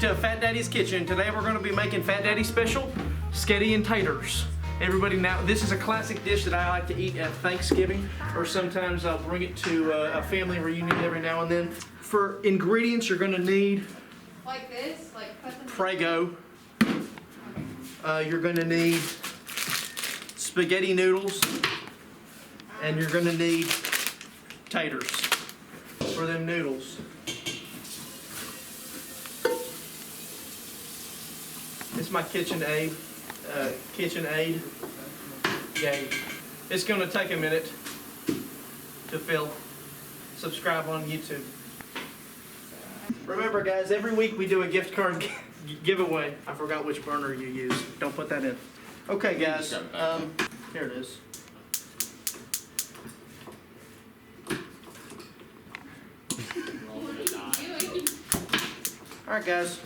to Fat Daddy's Kitchen. Today we're going to be making Fat Daddy special, Sketti and Taters. Everybody, now this is a classic dish that I like to eat at Thanksgiving, or sometimes I'll bring it to a family reunion every now and then. For ingredients, you're going to need like this, like Prego. You're going to need spaghetti noodles, and you're going to need taters for them noodles. This is my KitchenAid. Yay. It's going to take a minute to fill. Subscribe on YouTube. Remember, guys, every week we do a gift card giveaway. I forgot which burner you use. Don't put that in. Okay, guys. Here it is. All right, guys.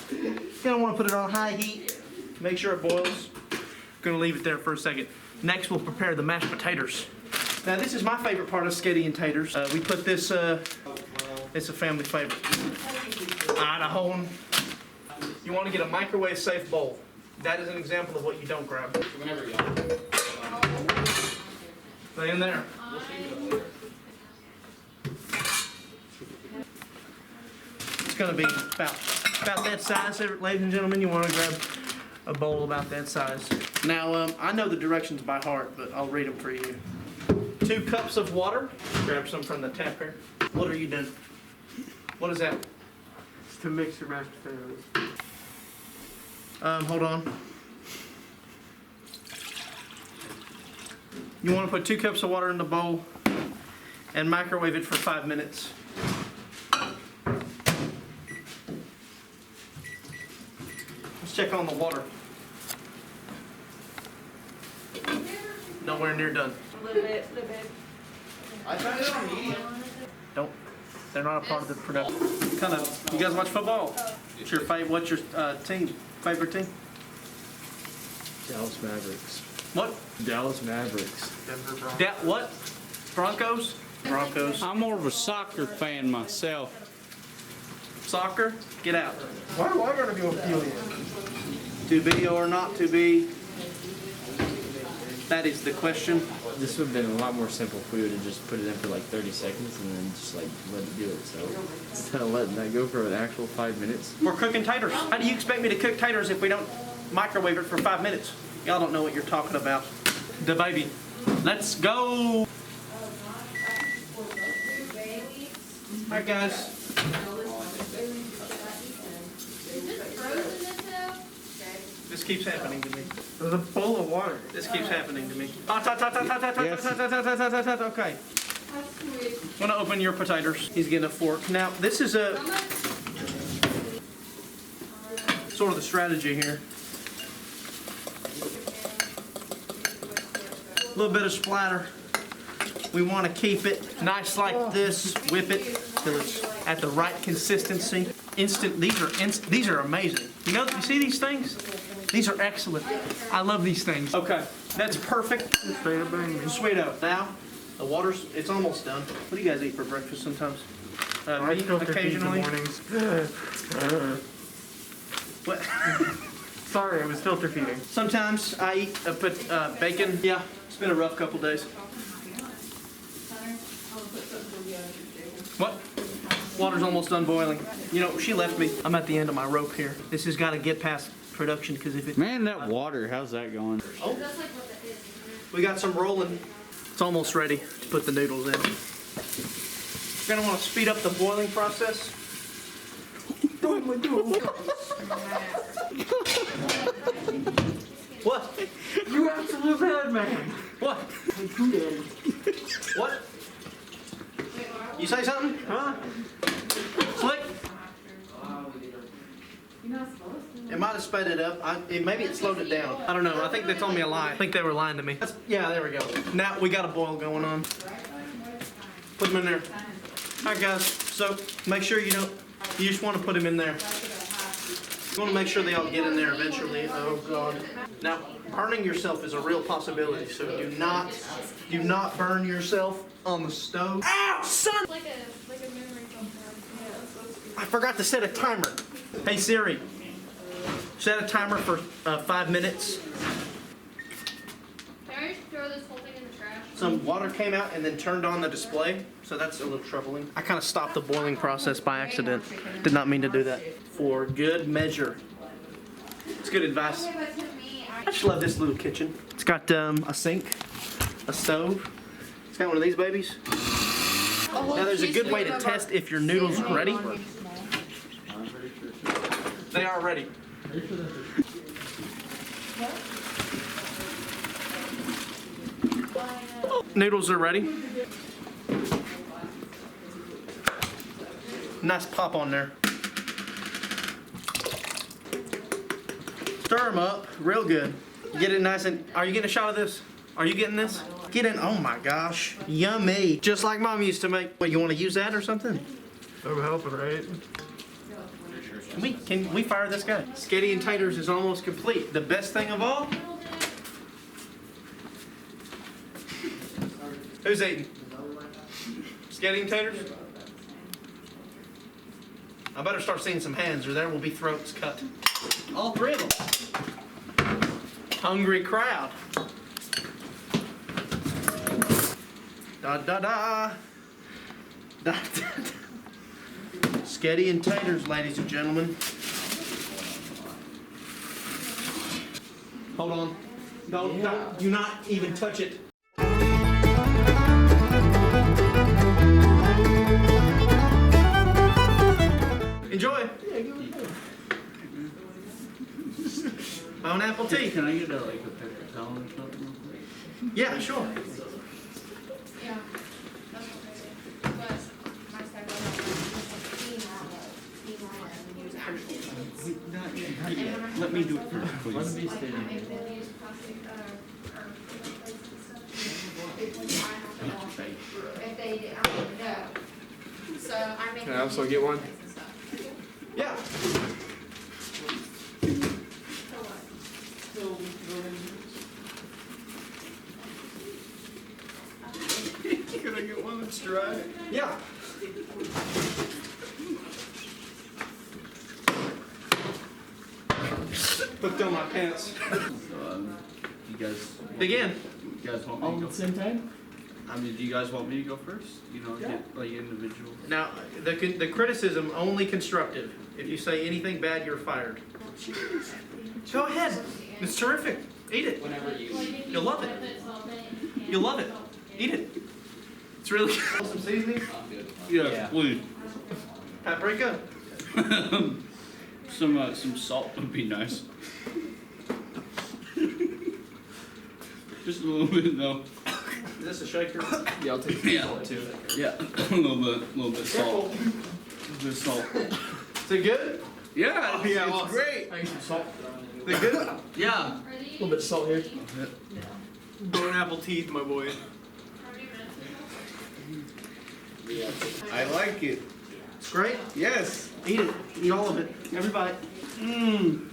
You're gonna want to put it on high heat. Make sure it boils. Gonna leave it there for a second. Next, we'll prepare the mashed potatoes. Now, this is my favorite part of Sketti and Taters. We put this. It's a family favorite. Idaho. You want to get a microwave-safe bowl. That is an example of what you don't grab. Whenever you Stay in there. It's going to be about that size, ladies and gentlemen. You want to grab a bowl about that size. Now, I know the directions by heart, but I'll read them for you. 2 cups of water. Grab some from the tap here. What are you doing? What is that? It's to mix your mashed potatoes. Hold on. You want to put 2 cups of water in the bowl and microwave it for 5 minutes. Let's check on the water. Nowhere near done. a little bit. I tried it on medium. Don't. They're not a part of the production. Kind of. You guys watch football? What's your favorite team? Dallas Mavericks. What? Dallas Mavericks. What? Broncos? Broncos. I'm more of a soccer fan myself. Soccer? Get out. Why do I gotta be Ophelia? To be or not to be? That is the question. This would have been a lot more simple if we would have just put it in for like 30 seconds and then just like let it do it. So instead of letting that go for an actual 5 minutes. We're cooking taters. How do you expect me to cook taters if we don't microwave it for 5 minutes? Y'all don't know what you're talking about. The baby. Let's go. All right, guys. This keeps happening to me. There's a bowl of water. This keeps happening to me. Okay. I'm gonna open your potatoes. He's getting a fork. Now, this is a sort of the strategy here. A little bit of splatter. We want to keep it nice like this. Whip it till it's at the right consistency. These are amazing. You see these things? These are excellent. I love these things. Okay, that's perfect. Sweeto. Now, the it's almost done. What do you guys eat for breakfast sometimes? I filter feed in the Occasionally. mornings. What? Sorry, I was filter feeding. Sometimes I eat, put bacon. Yeah, it's been a rough couple days. What? Water's almost done boiling. You know, she left me. I'm at the end of my rope here. This has got to get past production because if it... Man, that water, how's that going? Oh, we got some rolling. It's almost ready to put the noodles in. You're going to want to speed up the boiling process. What? You absolute madman. What? What? You say something? Huh? Slick? It might have sped it up. Maybe it slowed it down. I don't know. I think they told me a lie. I think they were lying to me. Yeah, there we go. Now we got a boil going on. Put them in there. All right, guys. So make sure you just want to put them in there. You want to make sure they all get in there eventually. Oh, God. Now, burning yourself is a real possibility, so do not burn yourself on the stove. Ow, son! Like a memory foam. Yeah, that's supposed to be. I forgot to set a timer. Hey Siri, set a timer for 5 minutes. Can I just throw this whole thing in the trash? Some water came out and then turned on the display, so that's a little troubling. I kind of stopped the boiling process by accident. Did not mean to do that. For good measure. It's good advice. Okay, but to me, I just love this little kitchen. It's got a sink, a stove. It's got one of these babies. Now there's a good way to test if your noodles are ready. They are ready. Noodles are ready. Nice pop on there. Stir them up real good. Get it nice and. Are you getting a shot of this? Are you getting this? Get in. Oh my gosh. Yummy. Just like Mom used to make. What, you want to use that or something? I'm helping, right? Can we fire this guy? Sketti and Taters is almost complete. The best thing of all? Who's eating? Sketti and Taters? I better start seeing some hands or there will be throats cut. All three of them. Hungry crowd. Da da da. Da da da. Sketti and Taters, ladies and gentlemen. Hold on. Don't, do not even touch it. Enjoy. Bone apple tea. Can I get like a paper towel or something real quick? Yeah, sure. yeah, that's okay. But my side Let me do it first, please. Let me stay in if here. they use plastic or paper plates and stuff, if they did, I don't know. So I make. Can I also get one? and stuff. Yeah. So what? Can I get one that's dry? Yeah. Put down my pants. You guys, Begin. you guys want me All to at go? the same time? I mean, do you guys want me to go first? You know, get like individual. Now, the criticism only constructive. If you say anything bad, you're fired. Go ahead. It's terrific. Eat it. You'll love it. You'll love it. Eat it. It's really good. Some seasoning. Yeah, please. Paprika. Some salt would be nice. Just a little bit, though. Is this a shaker? Yeah, I'll take Yeah. salt too. Yeah, a little bit salt. A bit salt. Is it good? Yeah, it's great. I need some salt. Is it good? Yeah. A little bit of salt here. Bone apple teeth, my boy. I like it. It's great. Yes. Eat it. Eat all of it. Everybody. Mmm.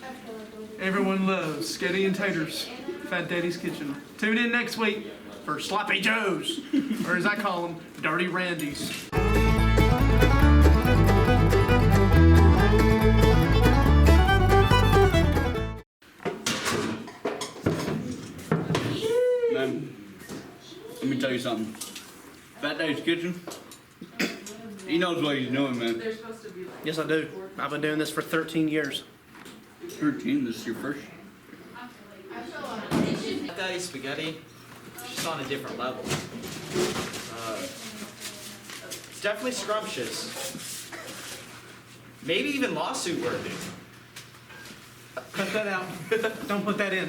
Everyone loves Sketti and Taters. Fat Daddy's Kitchen. Tune in next week for Sloppy Joe's, or as I call them, Dirty Randy's. Man, let me tell you something. Fat Daddy's Kitchen, he knows what he's doing, man. Yes, I do. I've been doing this for 13 years. 13, this is your first? Daddy spaghetti, just on a different level. It's definitely scrumptious. Maybe even lawsuit worthy. Cut that out. Don't put that in.